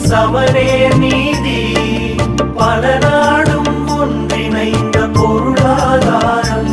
சமநேர் நீதி பல நாடும் ஒன்றிணைந்த பொருளாதாரம்.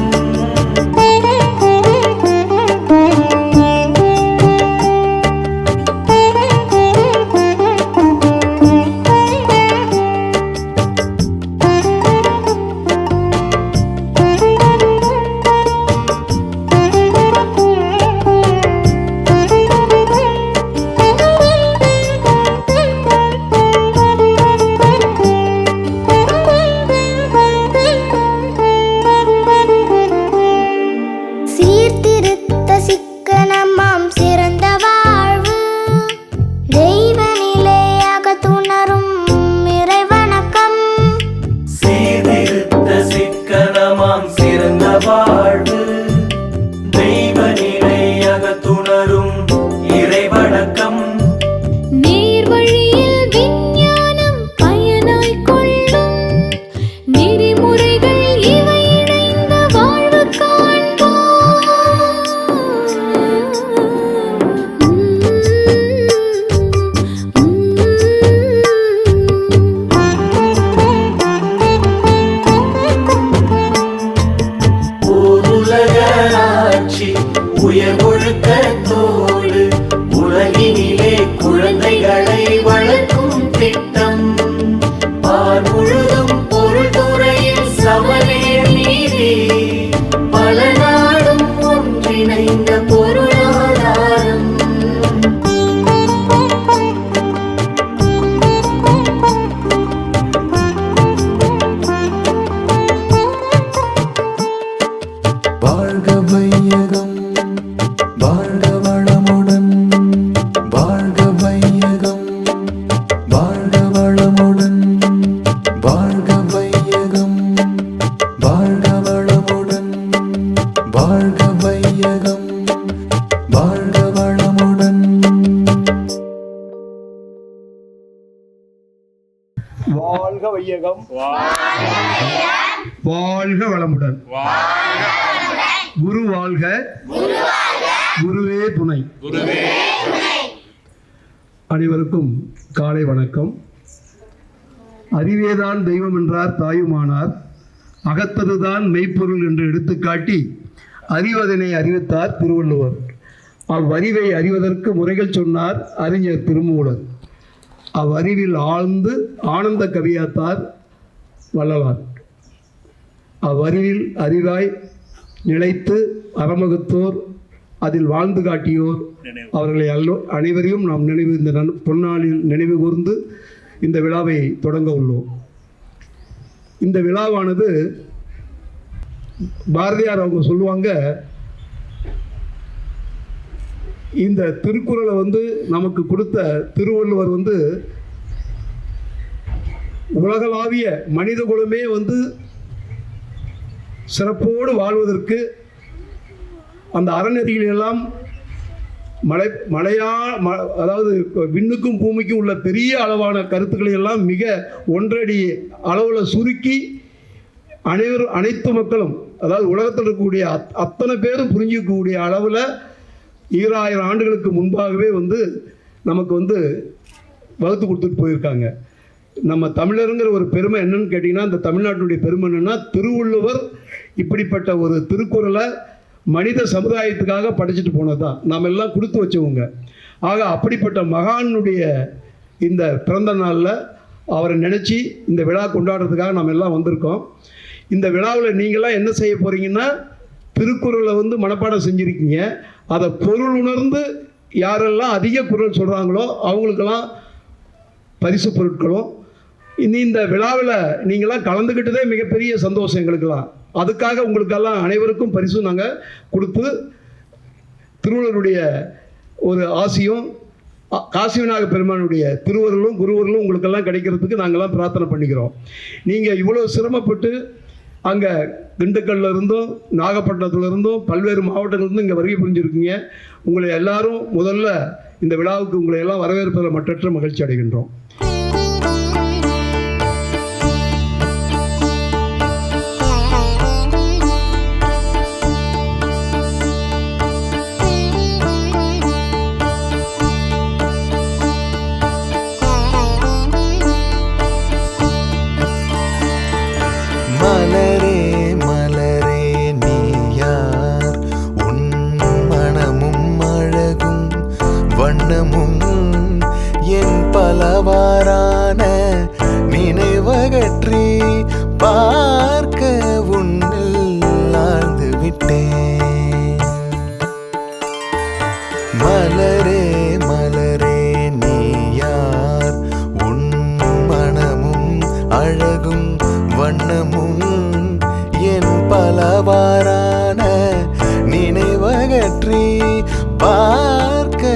வாழ்வு தெய்வ நிலையாக துணரும் இறைவணக்கம். நேர் வழியில் விஞ்ஞானம் பயனாய் கொள்ளும் நெறிமுறைகள் இவை இணைந்த வாழ்வு காண்போம். உயர் ஒழுக்கத்தோடு உலகினிலே குழந்தைகளை வளர்க்கும் திட்டம். பார் முழுதும் பொருள் துறையில் சமநேர் நீதி பல நாடும் ஒன்றிணைந்த பொருளாதாரம். வாழ்க வையகம், வாழ்க வளமுடன், வாழ்க வையகம், வாழ்க வளமுடன், வாழ்க வையகம், வாழ்க வளமுடன், வாழ்க வையகம், வாழ்க வளமுடன். வாழ்க வையகம், வாழ்க வளமுடன், குரு வாழ்க, குருவே துணை. அனைவருக்கும் காலை வணக்கம். அறிவேதான் தெய்வம் என்றார் தாயுமானார், அகத்ததுதான் மெய்ப்பொருள் என்று எடுத்துக்காட்டி அறிவதனை அறிவித்தார் திருவள்ளுவர். அவ்வறிவை அறிவதற்கு முறைகள் சொன்னார் அறிஞர் திருமூலர். அவ்வறிவில் ஆழ்ந்து ஆனந்த கவியாத்தார் வள்ளலார். அவ்வறிவில் அறிவாய் நிலைத்து அறமகுத்தோர், அதில் வாழ்ந்து காட்டியோர், அவர்களை அனைவரையும் நாம் இந்த பொன்னாளில் நினைவு கூர்ந்து இந்த விழாவை தொடங்க உள்ளோம். இந்த விழாவானது பாரதியார் அவங்க சொல்லுவாங்க, இந்த திருக்குறளை நமக்கு கொடுத்த திருவள்ளுவர் உலகளாவிய மனித குலமே சிறப்போடு வாழ்வதற்கு அந்த அறநெறிகளெல்லாம் அதாவது விண்ணுக்கும் பூமிக்கும் உள்ள பெரிய அளவான கருத்துக்களை எல்லாம் மிக ஒன்றடி அளவில் சுருக்கி அனைத்து மக்களும், அதாவது உலகத்தில் இருக்கக்கூடிய அத்தனை பேரும் புரிஞ்சிக்கக்கூடிய அளவில் 2000 ஆண்டுகளுக்கு முன்பாகவே நமக்கு வகுத்து கொடுத்துட்டு போயிருக்காங்க. நம்ம தமிழருங்கிற ஒரு பெருமை என்னன்னு கேட்டிங்கன்னா, இந்த தமிழ்நாட்டுடைய பெருமை என்னென்னா, திருவள்ளுவர் இப்படிப்பட்ட ஒரு திருக்குறளை மனித சமுதாயத்துக்காக படைச்சிட்டு போனது தான் நாம் எல்லாம் கொடுத்து வச்சவங்க. ஆக அப்படிப்பட்ட மகானுடைய இந்த பிறந்த நாளில் அவரை நினச்சி இந்த விழா கொண்டாடுறதுக்காக நாம் எல்லாம் வந்திருக்கோம். இந்த விழாவில் நீங்களாம் என்ன செய்ய போகிறீங்கன்னா, திருக்குறளை மனப்பாடம் செஞ்சுருக்கீங்க. அதை பொருள் உணர்ந்து யாரெல்லாம் அதிக குறள் சொல்கிறாங்களோ அவங்களுக்கெல்லாம் பரிசு பொருட்களும், இந்த விழாவில் நீங்களாம் கலந்துக்கிட்டதே மிகப்பெரிய சந்தோஷம் எங்களுக்கெல்லாம். அதுக்காக உங்களுக்கெல்லாம் அனைவருக்கும் பரிசு நாங்கள் கொடுத்து திருவள்ளுவருடைய ஒரு ஆசியும் காசிவிநாயக பெருமானுடைய திருவருளும் குருவருளும் உங்களுக்கெல்லாம் கிடைக்கிறதுக்கு நாங்கள்லாம் பிரார்த்தனை பண்ணிக்கிறோம். நீங்கள் இவ்வளோ சிரமப்பட்டு அங்கே திண்டுக்கல்ல இருந்தும் நாகப்பட்டினத்தில் இருந்தும் பல்வேறு மாவட்டங்கள்லேருந்து இங்கே வருகை புரிஞ்சிருக்கீங்க. உங்களை எல்லாரும் முதல்ல இந்த விழாவுக்கு உங்களை எல்லாம் வரவேற்பதில் மற்றற்ற மகிழ்ச்சி அடைகின்றோம். வண்ணமும் என் பலவாறான நினைவகற்றி பார்க்க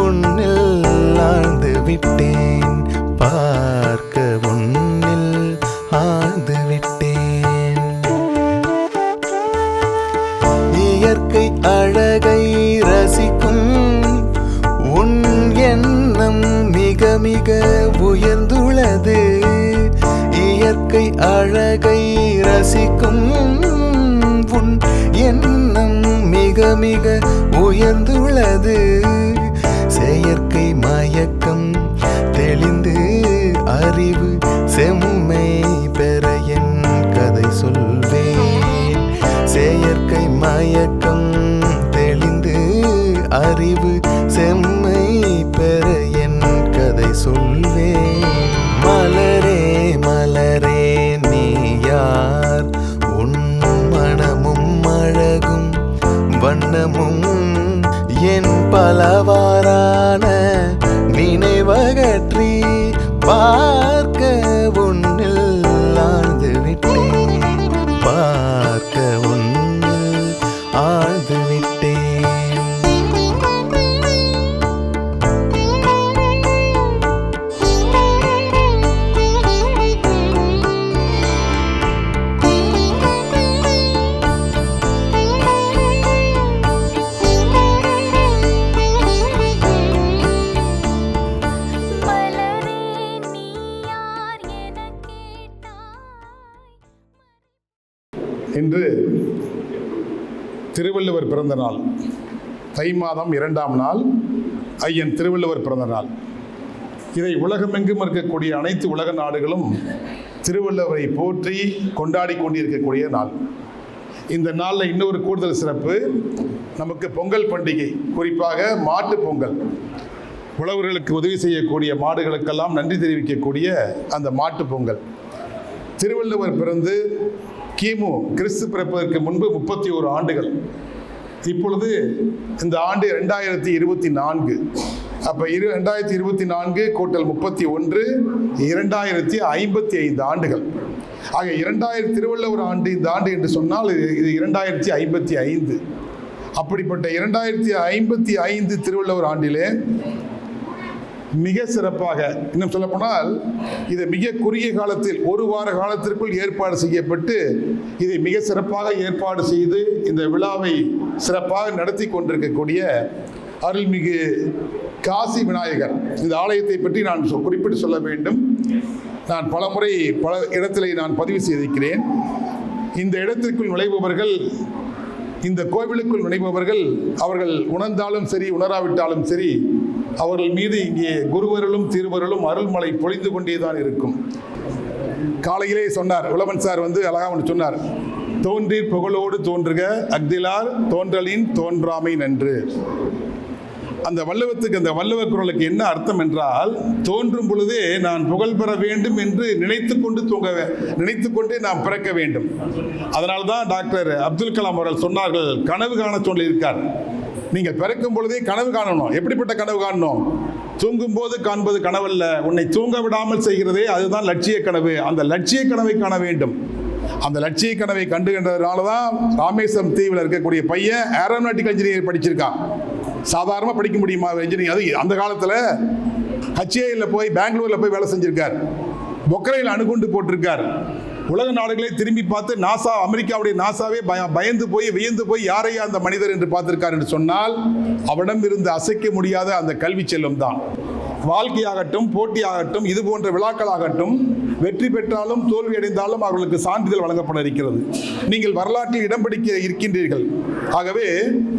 உன்னில் ஆழ்ந்து விட்டேன், பார்க்க உன்னில் ஆழ்ந்து விட்டேன். இயற்கை அழகை ரசிக்கும் உன் எண்ணம் மிக மிக உயர்ந்துள்ளது. இயற்கை அழகை ரசிக்கும் உன் எண்ணம் மிக மிக உயர்ந்துள்ளது. செயற்கை மயக்கம் தெளிந்து அறிவு செம்மை பெற என் கதை சொல்வேன். செயற்கை மயக்கம் தெளிந்து அறிவு செம்மை பெற என் கதை சொல்வேன். மலரே மலரே நீ யார், உன் மனமும் அழகும் வண்ணமும் என் பலவாறான நினைவகற்றி பார்க்க உன்னில் ஆழ்ந்து விட்டேன், பார்க்க உன்னில் ஆழ்ந்து விட்டேன். இன்று திருவள்ளுவர் பிறந்த நாள். தை மாதம் 2ஆம் நாள் ஐயன் திருவள்ளுவர் பிறந்த நாள். இதை உலகமெங்கும் இருக்கக்கூடிய அனைத்து உலக நாடுகளும் திருவள்ளுவரை போற்றி கொண்டாடி கொண்டிருக்கக்கூடிய நாள். இந்த நாளில் இன்னொரு கூடுதல் சிறப்பு, நமக்கு பொங்கல் பண்டிகை, குறிப்பாக மாட்டு பொங்கல். உழவர்களுக்கு உதவி செய்யக்கூடிய மாடுகளுக்கெல்லாம் நன்றி தெரிவிக்கக்கூடிய அந்த மாட்டு பொங்கல். திருவள்ளுவர் பிறந்து கிமு கிறிஸ்து பிறப்பதற்கு முன்பு 31 ஆண்டுகள். இப்பொழுது இந்த ஆண்டு 2024. அப்போ 2024 கூட்டல் 31 2055 ஆண்டுகள். ஆக 2000 திருவள்ளுவர் ஆண்டு இந்த ஆண்டு என்று சொன்னால் இது 2055. அப்படிப்பட்ட 2055 திருவள்ளுவர் ஆண்டிலே மிக சிறப்பாக, இன்னும் சொல்லப்போனால் இதை மிக குறுகிய காலத்தில் 1 வார காலத்திற்குள் ஏற்பாடு செய்யப்பட்டு இதை மிக சிறப்பாக ஏற்பாடு செய்து இந்த விழாவை சிறப்பாக நடத்தி கொண்டிருக்கக்கூடிய அருள்மிகு காசி விநாயகர் இந்த ஆலயத்தை பற்றி நான் குறிப்பிட்டு சொல்ல வேண்டும். நான் பலமுறை பல இடத்திலே நான் பதிவு செய்திருக்கிறேன். இந்த இடத்திற்குள் நுழைபவர்கள், இந்த கோவிலுக்குள் நுழைபவர்கள் அவர்கள் உணர்ந்தாலும் சரி உணராவிட்டாலும் சரி அவர்கள் மீது இங்கே குருவருளும் திருவருளும் அருள்மலை பொழிந்து கொண்டேதான் இருக்கும். காலையிலே சொன்னார் உலவன் சார் அழகாக ஒன்று சொன்னார், தோன்றீர் புகழோடு தோன்றுக அக்திலார் தோன்றலின் தோன்றாமை நன்று. அந்த வள்ளுவத்துக்கு, அந்த வள்ளுவ குறளுக்கு என்ன அர்த்தம் என்றால், தோன்றும் பொழுதே நான் புகழ் பெற வேண்டும் என்று நினைத்து கொண்டே நாம் பிறக்க வேண்டும். அதனால்தான் டாக்டர் அப்துல் கலாம் அவர்கள் சொன்னார்கள், கனவு காண சொல்லியிருக்கார். நீங்கள் பிறக்கும் பொழுதே கனவு காணணும். எப்படிப்பட்ட கனவு காணணும்? தூங்கும் போது காண்பது கனவல்ல, உன்னை தூங்க விடாமல் செய்கிறதே அதுதான் லட்சிய கனவு. அந்த லட்சிய கனவை காண வேண்டும். அந்த லட்சிய கனவை கண்டுகின்றதுனால தான் ராமேஸ்வரம் தீவில் இருக்கக்கூடிய பையன் ஏரோநாட்டிக்கல் இன்ஜினியர் படிச்சிருக்கான். சாதாரணமாக படிக்க முடியுமா இன்ஜினியர்? அது அந்த காலத்தில் HAL போய் பெங்களூரில் போய் வேலை செஞ்சிருக்கார். பொக்ரையில் அணுகுண்டு போட்டிருக்கார். உலக நாடுகளை திரும்பி பார்த்து நாசா, அமெரிக்காவுடைய நாசாவே பயந்து போய் வியந்து போய் யாரையா அந்த மனிதர் என்று பார்த்திருக்கார் என்று சொன்னால் அவனிடம் இருந்து அசைக்க முடியாத அந்த கல்வி செல்வம் தான். வாழ்க்கையாகட்டும், போட்டியாகட்டும், இது போன்ற விழாக்களாகட்டும், வெற்றி பெற்றாலும் தோல்வி அடைந்தாலும் அவர்களுக்கு சான்றிதழ் வழங்கப்பட இருக்கிறது. நீங்கள் வரலாற்றில் இடம் பிடிக்க இருக்கின்றீர்கள். ஆகவே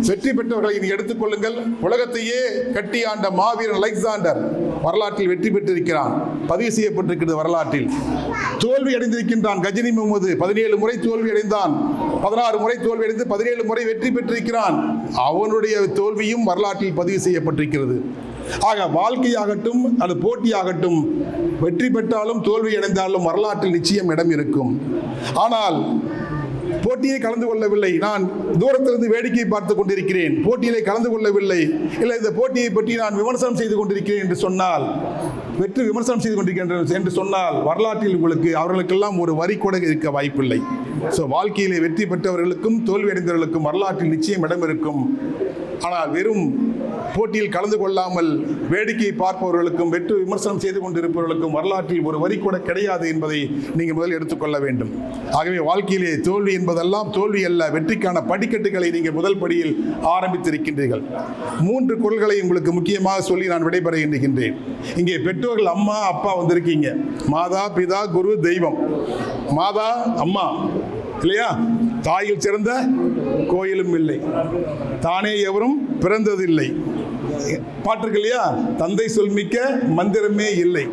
வெற்றி பெற்றவர்களை நீங்கள் எடுத்துக்கொள்ளுங்கள். உலகத்தையே கட்டி ஆண்ட மாவீரன் அலெக்சாண்டர் வரலாற்றில் வெற்றி பெற்றிருக்கிறான், பதிவு செய்யப்பட்டிருக்கிறது வரலாற்றில். தோல்வி அடைந்திருக்கின்றான் கஜினி முகமது, 17 முறை தோல்வி அடைந்தான், 16 முறை தோல்வி அடைந்து 17 முறை வெற்றி பெற்றிருக்கிறான். அவனுடைய தோல்வியும் வரலாற்றில் பதிவு செய்யப்பட்டிருக்கிறது. ஆக வாழ்க்கையாகட்டும் அது போட்டியாகட்டும், வெற்றி பெற்றாலும் தோல்வி அடைந்தாலும் வரலாற்றில் நிச்சயம் இடம் இருக்கும். ஆனால் போட்டியை கலந்து கொள்ளவில்லை, நான் தூரத்திலிருந்து வேடிக்கை பார்த்து கொண்டிருக்கிறேன், போட்டியிலே கலந்து கொள்ளவில்லை, இல்லை இந்த போட்டியை பற்றி நான் விமர்சனம் செய்து கொண்டிருக்கிறேன் என்று சொன்னால் வெற்றி விமர்சனம் செய்து கொண்டிருக்கின்றனர் என்று சொன்னால் வரலாற்றில் உங்களுக்கு அவர்களுக்கெல்லாம் ஒரு வரி கூட இருக்க வாய்ப்பில்லை. ஸோ வாழ்க்கையிலே வெற்றி பெற்றவர்களுக்கும் தோல்வி அடைந்தவர்களுக்கும் வரலாற்றில் நிச்சயம் இடம் இருக்கும். ஆனால் வெறும் போட்டியில் கலந்து கொள்ளாமல் வேடிக்கை பார்ப்பவர்களுக்கும் வெற்றி விமர்சனம் செய்து கொண்டிருப்பவர்களுக்கும் வரலாற்றில் ஒரு வரி கூட கிடையாது என்பதை நீங்கள் முதல் எடுத்துக்கொள்ள வேண்டும். ஆகவே வாழ்க்கையிலே தோல்வி என்பதெல்லாம் தோல்வி அல்ல, வெற்றிக்கான படிக்கட்டுகளை நீங்கள் முதல் படியில் ஆரம்பித்திருக்கின்றீர்கள். 3 குறள்களை உங்களுக்கு முக்கியமாக சொல்லி நான் விடைபெற எண்ணுகின்றேன். இங்கே பெற்றோர்கள் அம்மா அப்பா வந்திருக்கீங்க. மாதா பிதா குரு தெய்வம். மாதா அம்மா இல்லையா? தாயில் சிறந்த கோயிலும் இல்லை, தானே எவரும் பிறந்ததில்லை. பாட்டிருக்கு இல்லையா? தந்தை சொல்மிக்க மந்திரமே இல்லை.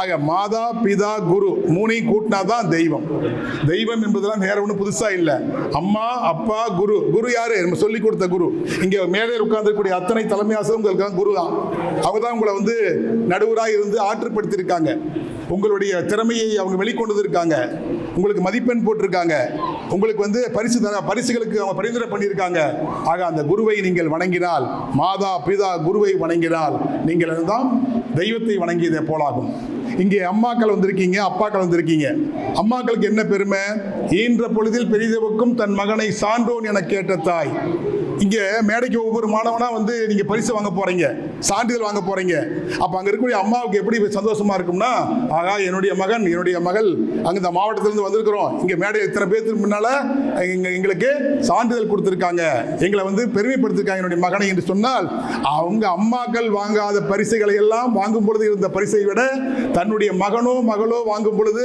ஆக மாதா பிதா குரு 3ஐயும் கூட்டினாதான் தெய்வம். தெய்வம் என்பதெல்லாம் வேற ஒன்றும் புதுசா இல்லை. அம்மா அப்பா குரு. குரு யாரு? நம்ம சொல்லி கொடுத்த குரு. இங்க மேலே உட்கார்ந்துக்கூடிய அத்தனை தலைமை ஆசிரியர்கள் குரு தான். அவங்க தான் உங்களை வந்து நடுவராக இருந்து ஆற்றுப்படுத்தியிருக்காங்க. உங்களுடைய திறமையை அவங்க வெளிக்கொண்டு இருக்காங்க. உங்களுக்கு மதிப்பெண் போட்டிருக்காங்க. உங்களுக்கு வந்து பரிசுகளுக்கு அவங்க பரிந்துரை பண்ணியிருக்காங்க. ஆக அந்த குருவை நீங்கள் வணங்கினால், மாதா பிதா குருவை வணங்கினால் நீங்கள் தான் தெய்வத்தை வணங்கியதை போலாகும். இங்கே அம்மாக்கள் வந்திருக்கீங்க, அப்பாக்கள் வந்திருக்கீங்க. அம்மாக்களுக்கு என்ன பெருமை? ஈன்ற பொழுதில் பெரிதவுக்கும் தன் மகனை சான்றோன் என கேட்ட தாய். இங்கே மேடைக்கு ஒவ்வொரு மாணவனா வந்து நீங்க பரிசு வாங்க போறீங்க, சான்றிதழ் வாங்க போறீங்க. அப்ப அங்க இருக்கக்கூடிய அம்மாவுக்கு எப்படி சந்தோஷமா இருக்கும்னா, ஆகா என்னுடைய மகன் என்னுடைய மகள் அங்க இந்த மாவட்டத்திலிருந்து வந்திருக்கிறோம், இங்க மேடை இத்தனை பேருக்கு முன்னால எங்களுக்கு சான்றிதழ் கொடுத்திருக்காங்க, எங்களை வந்து பெருமைப்படுத்திருக்காங்க என்னுடைய மகனை என்று சொன்னால், அவங்க அம்மாக்கள் வாங்காத பரிசுகளை எல்லாம் வாங்கும் பொழுது இருந்த பரிசை விட தன்னுடைய மகனோ மகளோ வாங்கும் பொழுது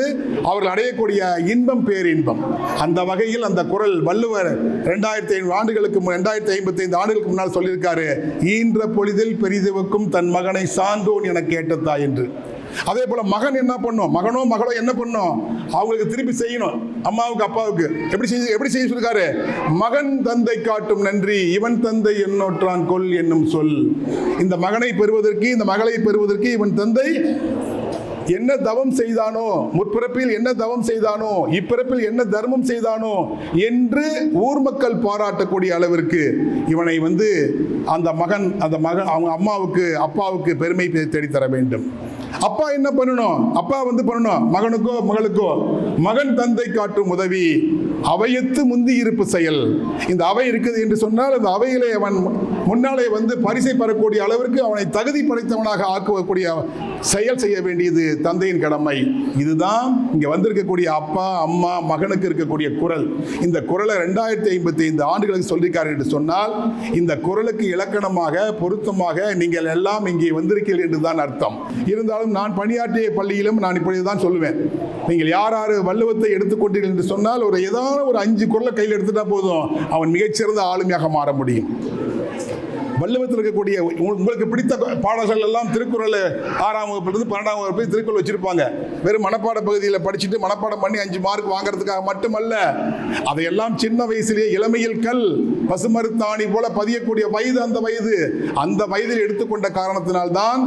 அவர்கள் அடையக்கூடிய இன்பம் பேரின்பம். அந்த வகையில் அந்த குறள் வள்ளுவர் 2500 ஆண்டுகளுக்கு 2055 ஆண்டுகளுக்கு முன்னால் சொல்லியிருக்காரு, ஈன்ற பொழுதில் பெரிதவுக்கும் தன் மகனை சான்றோன் என கேட்டதா என்று. அதே போல மகன் என்ன பண்ணும், மகனோ மகளோ என்ன பண்ணும், அவங்களுக்கு திருப்பி செய்யணும். அம்மாவுக்கு அப்பாவுக்கு எப்படி செய்ய சொல்லிருக்காரு? மகன் தந்தை காட்டும் நன்றி இவன் தந்தை என்னோற்றான் கொல் என்னும் சொல். இந்த மகனை பெறுவதற்கு, இந்த மகளை பெறுவதற்கு இவன் தந்தை என்ன தவம் செய்தானோ, முற்பிறப்பில் என்ன தவம் செய்தானோ, இப்பிறப்பில் என்ன தர்மம் செய்தானோ என்று ஊர் மக்கள் பாராட்டக்கூடிய அளவிற்கு இவனை வந்து அந்த மகன் அவங்க அம்மாவுக்கு அப்பாவுக்கு பெருமை தேடித்தர வேண்டும். அப்பா என்ன பண்ணணும்? அப்பா வந்து பண்ணணும் மகனுக்கோ மகளுக்கோ, மகன் தந்தை காட்டும் உதவி அவையத்து முந்தி இருப்பு செயல். இந்த அவை இருக்குது என்று சொன்னால் அந்த அவையிலே அவன் முன்னாலே வந்து பரிசை பெறக்கூடிய அளவிற்கு அவனை தகுதி படைத்தவனாக ஆக்கக்கூடிய செயல் செய்ய வேண்டியது தந்தையின் கடமை. இதுதான் இங்கே வந்திருக்கக்கூடிய அப்பா அம்மா மகனுக்கு இருக்கக்கூடிய குறள். இந்த குறளை 2055 ஆண்டுகளுக்கு சொல்லியிருக்காரு என்று சொன்னால், இந்த குறளுக்கு இலக்கணமாக பொருத்தமாக நீங்கள் எல்லாம் இங்கே வந்திருக்கீர்கள் என்றுதான் அர்த்தம். இருந்தாலும் நான் பணியாற்றிய பள்ளியிலும் நான் இப்படிதான் சொல்லுவேன், நீங்கள் யார் யார் வள்ளுவத்தை எடுத்துக்கொண்டீர்கள் என்று சொன்னால் ஏதாவது ஒரு 5 குறளை கையில் எடுத்துட்டா போதும், அவன் மிகச்சிறந்த ஆளுமையாக மாற முடியும். வள்ளுவத்தில் இருக்கக்கூடிய உங்களுக்கு பிடித்த பாடல்கள் எல்லாம் திருக்குறள் 6ஆம் வகுப்பிலிருந்து 12ஆம் வகுப்பு திருக்குறள் வச்சிருப்பாங்க. வெறும் மனப்பாட பகுதியில் படிச்சுட்டு மனப்பாடம் பண்ணி 5 மார்க் வாங்குறதுக்காக மட்டுமல்ல, அதையெல்லாம் சின்ன வயசிலேயே இளமையில் கல் பசுமருத்தாணி போல பதியக்கூடிய வயது அந்த வயதில் எடுத்துக்கொண்ட காரணத்தினால்தான்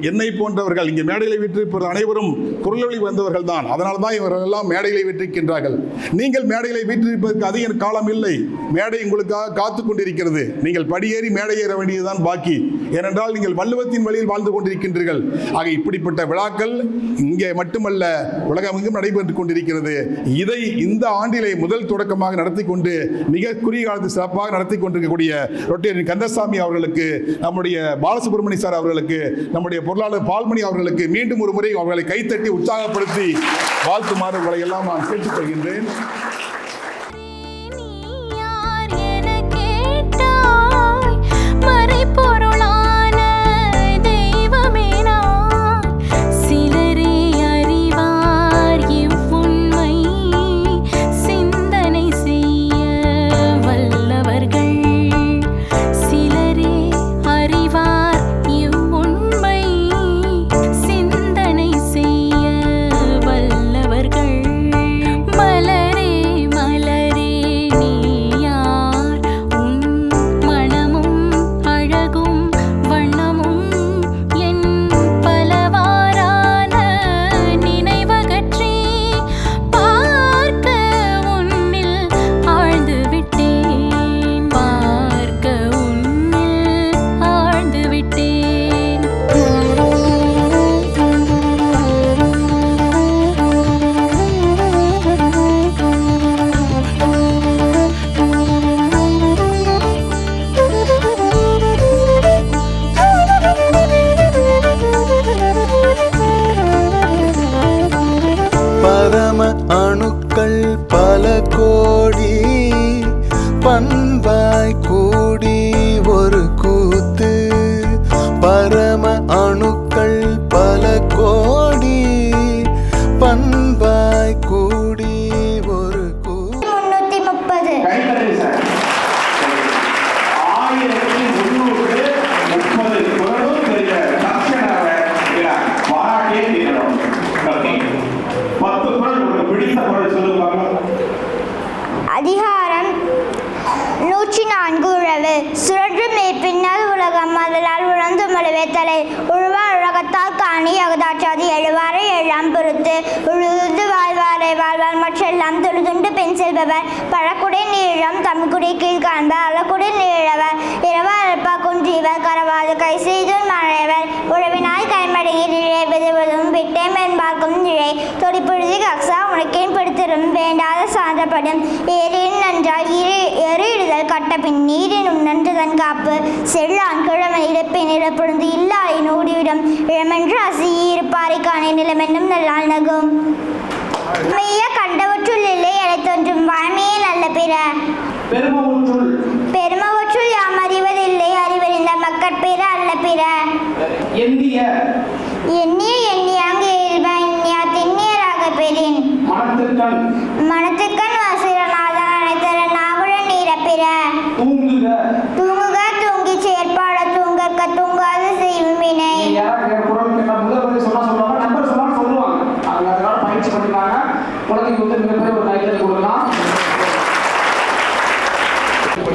என்னை போன்றவர்கள் இங்கே மேடைகளை வீற்றிருப்பவர் அனைவரும் குரலொலி வந்தவர்கள் தான். அதனால தான் இவர்கள் எல்லாம் மேடைகளை வீற்றிருக்கின்றார்கள். நீங்கள் மேடைகளை வீற்றிருப்பதற்கு அதிக காலம் இல்லை, மேடை உங்களுக்காக காத்து கொண்டிருக்கிறது. நீங்கள் படியேறி மேடை ஏற வேண்டியதுதான் பாக்கி. ஏனென்றால் நீங்கள் வள்ளுவத்தின் வழியில் வாழ்ந்து கொண்டிருக்கின்றீர்கள். ஆக இப்படிப்பட்ட விழாக்கள் இங்கே மட்டுமல்ல உலகமெங்கும் நடைபெற்றுக் கொண்டிருக்கிறது. இதை இந்த ஆண்டிலே முதல் தொடக்கமாக நடத்தி கொண்டு மிக குறுகிய காலத்தில் சிறப்பாக நடத்தி கொண்டிருக்கக்கூடிய ரொட்டேரியன் கந்தசாமி அவர்களுக்கு, நம்முடைய பாலசுப்ரமணிய சார் அவர்களுக்கு, நம்முடைய பொருளாளர் பால்மணி அவர்களுக்கு மீண்டும் ஒரு முறை அவர்களை கைத்தட்டி உற்சாகப்படுத்தி வாழ்த்துமாறு உங்களை எல்லாம் நான் கேட்டுக்கொள்கின்றேன். பொருளான தெய்வமே நான், சிலரே அறிவார் இவ்வுண்மை, சிந்தனை செய்ய வல்லவர்கள். சிலரே அறிவார் இவ்வுண்மை, சிந்தனை செய்ய வல்லவர்கள். மலரே பரம அணுக்கள் பல கோடி பண்பாய் கூடி ஒரு கூத்து. பரம அணுக்கள் பல கோடி பண்பாய் கூடி ஒரு கூத்து. 330 அதிகாரம் 104 உழவு. சுழன்று மேற்பின்னால் உலகம் அதலால் உணர்ந்து மழுவேத்தலை உழுவார் உலகத்தால் காணி அகதாற்றாது எழுவாரை எல்லாம் பொறுத்து உழுது வாழ்வாரை வாழ்வார் மற்றெல்லாம் தொழுதுண்டு பெண் செல்பவர் பழக்குடை நீளம் தமிழ்குடி கீழ் காண்பர் அழக்குடை நீழவர் இரவார் அற்பா குன்றிவர் கரவாது கை செய்து மழைவர் உழவினாய் கைமடங்கி நிழை விதுவதும் விட்டே மென்பார்க்கும் நிழை தொடிப்புழுதி கக்ஸா உனக்கேன் பிடித்திரும் வேண்டாத சான்றப்படும் ஏரியின் நன்றால் எறிடுதல் கட்ட பின் நீரின் உணர்ந்துதன் காப்பு செல்லான் கிழமை இழப்பின் இழப்பொழுது இல்லாயின் ஓடிவிடும் இளமென்று அசியி இருப்பாரை காணி நிலமென்னும் நல்லால் நகும் மெய்ய கண்டவற்றுள் இல்லை என தோன்றும் வாய்மையே நல்ல பிற பெருமவற்றுள் யாம் அறிவதில்லை அறிவறிந்த மக்கட்பிற அல்ல பிற எண்ணிய எண்ணியாங்கு எண்ணியா திண்ணியராக பெறின் மனத்துக்கண் வசிரநாதன் அனைத்தர நாகுழ நீர பிற தூங்குக தூங்கி செயற்பாட தூங்கற்க தூங்காது செய்யும் வினை.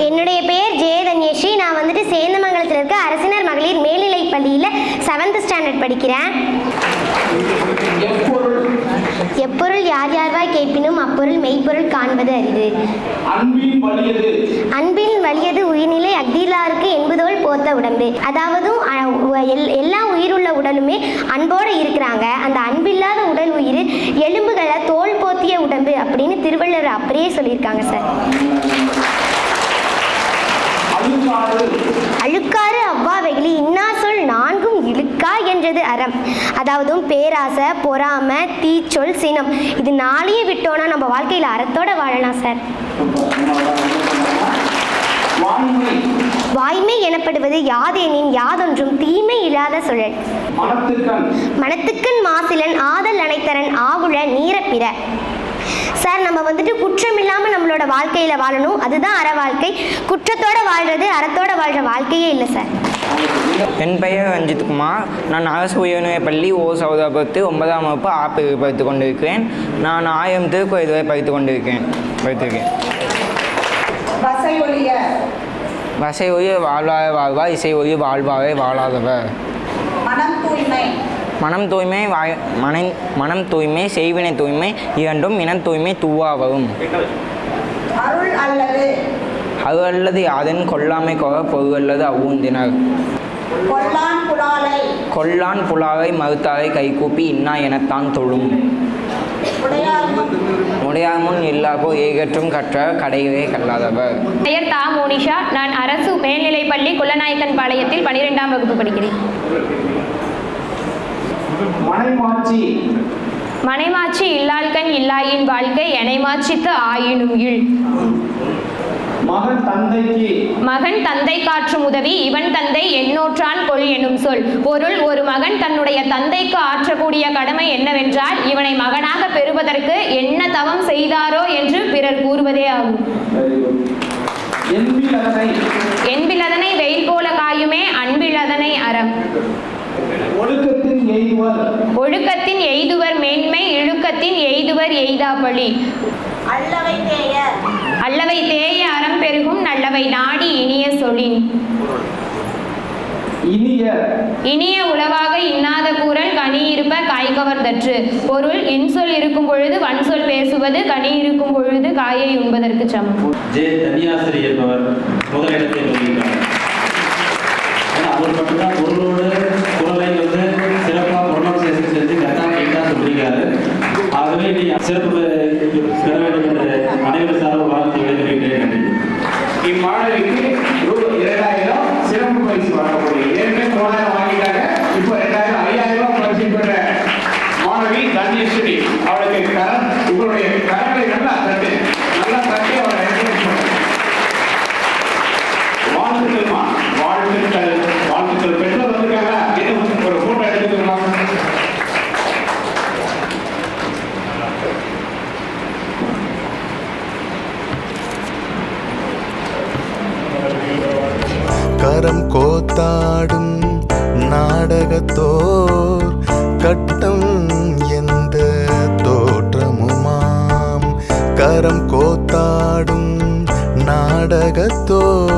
என்னுடைய பெயர் ஜெயதன்யஸ்ரீ. நான் வந்துட்டு சேந்தமங்கலத்தில் இருக்க அரசினர் மகளிர் மேல்நிலைப் பள்ளியில் 7th ஸ்டாண்டர்ட் படிக்கிறேன். எப்பொருள் யார் யார்வாய் கேட்பினும் அப்பொருள் மெய்ப்பொருள் காண்பது அரிது. அன்பின் வலியது உயிர்நிலை அக்திலாருக்கு என்பதோல் போத்த உடம்பு. அதாவது எல்லா உயிருள்ள உடலுமே அன்போடு இருக்கிறாங்க. அந்த அன்பில்லாத உடல் உயிர் எலும்புகளை தோல் போத்திய உடம்பு அப்படின்னு திருவள்ளுவர் அப்படியே சொல்லியிருக்காங்க சார். அழுக்காறு அவ்வாவைகளி இன்னா சொல் நான்கும் இழுக்கா என்றது அறம். அதாவது பேராசை, பொறாமை, தீச்சொல், சினம் இது 4ஐயும் விட்டோன்னா நம்ம வாழ்க்கையில் அறத்தோட வாழலாம் சார். வாய்மை எனப்படுவது யாதெனின் யாதொன்றும் தீமை இல்லாத சுழல். மனத்துக்கண் மாசிலன் ஆதல் அனைத்தரன் ஆகுழ நீரப்பிற. சார் நம்ம வந்துட்டு குற்றம் இல்லாமல் நம்மளோட வாழ்க்கையில் வாழணும். அதுதான் அற வாழ்க்கை. குற்றத்தோடு வாழ்கிறது அறத்தோட வாழ்கிற வாழ்க்கையே இல்லை சார். என் பெயர் ரஞ்சித் குமார். நான் அரசு உயர்நிலைப் பள்ளி ஓ சௌதாபுரத்து 9ஆம் வகுப்பு ஆப்பிரிவு படித்து கொண்டிருக்கிறேன். நான் 1000 திருக்குறள் இதுவரை படித்துக் கொண்டிருக்கேன். வசை ஒழிய வாழ்வாரை வாழ்வார், இசை ஒழிய வாழ்வாரை வாழாதவர். மனம் தூய்மை செய்வினை தூய்மை இரண்டும் இனம் தூய்மை தூவாவரும். அருள் அல்லது யாதன் கொல்லாமை கொற பொருள் அல்லது அவ்வூந்தினர். கொல்லான் புலாவை மறுத்தாரை கைகூப்பி இன்னா எனத்தான் தொழும். உடையார் முன் இல்லாப்போ ஏகற்றும் கற்ற கடைகளே கல்லாதவர். பெயர் தா மோனிஷா. நான் அரசு மேல்நிலைப் பள்ளி குள்ளநாயக்கன் பாளையத்தில் 12ஆம் வகுப்பு படிக்கிறேன். மனைமாட்சி இல்லாள்கண் இல்லாயின் வாழ்க்கை எனைமாட்சித்து ஆயினும் இல். மகன் தந்தை காற்றும் உதவி இவன் தந்தை எண்ணோற்றான் கொள் எனும் சொல். பொருள் ஒரு மகன் தன்னுடைய தந்தைக்கு ஆற்றக்கூடிய கடமை என்னவென்றால் இவனை மகனாக பெறுவதற்கு என்ன தவம் செய்தாரோ என்று பிறர் கூறுவதே ஆகும். என்பிலதனை வெயில் போல காயுமே அன்பிலதனை அறம். ஒழுக்கத்தின் எய்துவர் மேன்மை இழுக்கத்தின் எய்துவர் எய்தாபழி. அல்லவை தேய அறம் பெருகும் நல்லவை நாடி இனிய சொலின். இனிய உளவாக இன்னாத கூறல் கனி இருப்ப காய்கவர்தற்று. பொருள் இன்சொல் இருக்கும் பொழுது வன்சொல் பேசுவது கனி இருக்கும் பொழுது காயை உண்பதற்கு சமம். தன்யாசிரி என்பவர் முதலிடத்தில் வருகிறார். அவர் மட்டும்தான் பொருளோடு குரலை சிறப்பாக ப்ரொனவுன்சியேஷன் செஞ்சு கரெக்டாக சொல்லியிருக்காரு. ஆகவே நீ சிறப்பு பெற வேண்டும் என்று அனைவரும் சார்பாக வாழ்த்து விடைபெறுகிறேன். இம்மாணவிக்கு ரூபாய் 2000 சிறப்பு பரிசு வழங்கக்கூடிய. ஏற்கனவே 3000 வாங்கிட்டாங்க. இப்போ 2000 5000 பரிசு பெற்ற மாணவி தன்யஸ்ரீ அவளுக்கு கரண் கூத்தாடும் நாடகத்தோடு